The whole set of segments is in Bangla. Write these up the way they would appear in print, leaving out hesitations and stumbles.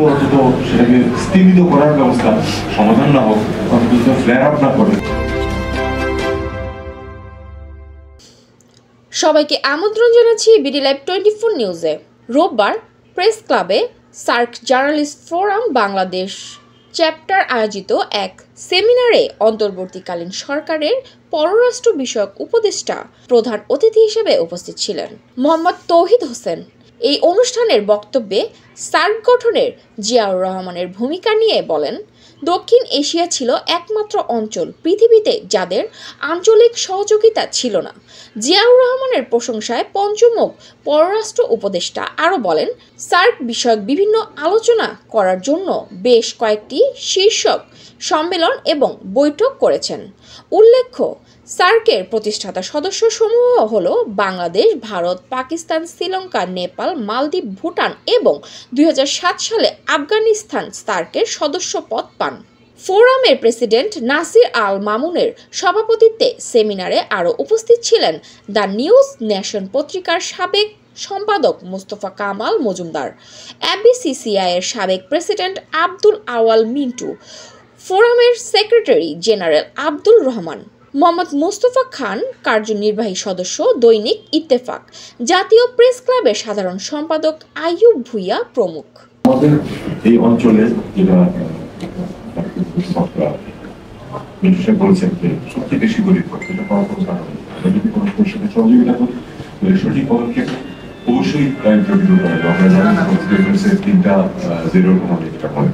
অন্তত সেটাকে স্থিমিত করার ব্যবস্থা, সমাধান না হোক, অন্তত ফ্লেয়ার আপ না করে। সবাইকে আমন্ত্রণ জানাচ্ছি বিডি লাইভ 24 নিউজে। রোববার প্রেস ক্লাবে SAARC journalist forum Bangladesh chapter আয়োজিত এক সেমিনারে অন্তর্বর্তীকালীন সরকারের পররাষ্ট্র বিষয়ক উপদেষ্টা প্রধান অতিথি হিসেবে উপস্থিত ছিলেন মোহাম্মদ তৌহিদ হোসেন। এই অনুষ্ঠানের বক্তব্যে সার্ক গঠনের জিয়াউর রহমানের ভূমিকা নিয়ে বলেন, দক্ষিণ এশিয়া ছিল একমাত্র অঞ্চল পৃথিবীতে যাদের আঞ্চলিক সহযোগিতা ছিল না। জিয়াউর রহমানের প্রশংসায় পঞ্চমুখ পররাষ্ট্র উপদেষ্টা আরও বলেন, সার্ক বিষয়ক বিভিন্ন আলোচনা করার জন্য বেশ কয়েকটি শীর্ষক সম্মেলন এবং বৈঠক করেছেন। উল্লেখ্য, সার্কের প্রতিষ্ঠাতা সদস্য সমূহ হল বাংলাদেশ, ভারত, পাকিস্তান, শ্রীলঙ্কা, নেপাল, মালদ্বীপ, ভুটান এবং 2007 সালে আফগানিস্তান সার্কের সদস্য পদ পান। ফোরামের প্রেসিডেন্ট নাসির আল মামুনের সভাপতিত্বে সেমিনারে আরও উপস্থিত ছিলেন দ্য নিউজ নেশন পত্রিকার সাবেক সম্পাদক মোস্তফা কামাল মজুমদার, এবিসিসিআই এর সাবেক প্রেসিডেন্ট আব্দুল আওয়াল মিন্টু, ফোরামের সেক্রেটারি জেনারেল আব্দুল রহমান, মোহাম্মদ মুস্তফা খান, কার্যনির্বাহী সদস্য দৈনিক ইত্তেফাক, জাতীয় প্রেস ক্লাবের সাধারণ সম্পাদক আইয়ুব ভুইয়া প্রমুখ। আমাদের এই অঞ্চলে যেটা বলছেন যে সবচেয়ে বেশি গরিব সেটা পাওয়ার কোনো কারণ নেই। যদি কোনো সাথে সহযোগিতা করি সঠিক পদক্ষেপ অবশ্যই দূর করা যাবে। আমরা জানি তিনটা জিরোর কোনো যেটা হয়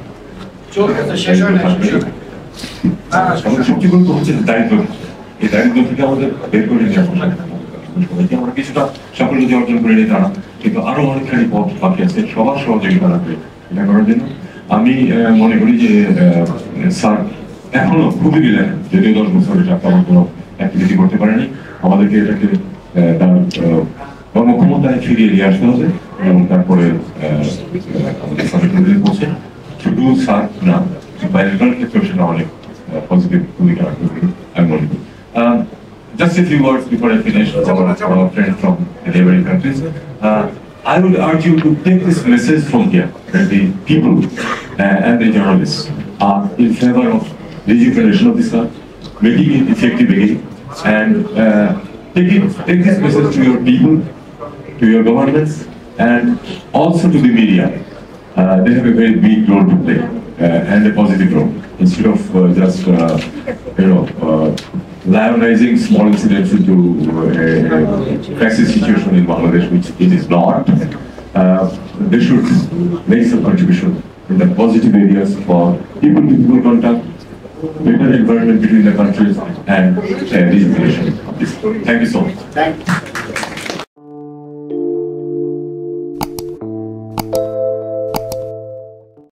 সবচেয়ে গুরুত্ব হচ্ছে দারিদ্র। এই দারিদ্র থেকে আমাদের বের করে নিয়ে আসা সবাইকে আমরা কিছুটা সাফল্য যে অর্জন করে নিই তা না, কিন্তু আরো অনেকখানি পথ বাকি আছে। সবার সহযোগিতা লাগবে এটা করার জন্য। আমি মনে করি যে স্যার এখনো খুবই রিল্যাক্স, যদিও 10 বছর এটা তেমন কোনো অ্যাক্টিভিটি করতে পারেনি। আমাদেরকে এটাকে তার কর্মক্ষমতায় ফিরিয়ে নিয়ে আসতে হবে এবং তারপরে আমাদের সার্টিফিকেট পৌঁছে শুধু স্যার না, বাইরের ক্ষেত্রেও সেটা অনেক positive ভূমিকা রাখবে আমি মনে করি। Just a few words before I finish. Our friends from the neighboring countries. I would urge you to take this message from here that the people and the journalists are in favor of rejuvenation of this country, making it effective again, and take this message to your people, to your governments, and also to the media. They have a very big role to play and a positive role. Instead of just lionizing small incidents into a crisis situation in Bangladesh, which it is not, they should make some contribution in the positive areas for people-to-people contact, better environment between the countries, and rejuvenation. Thank you so much.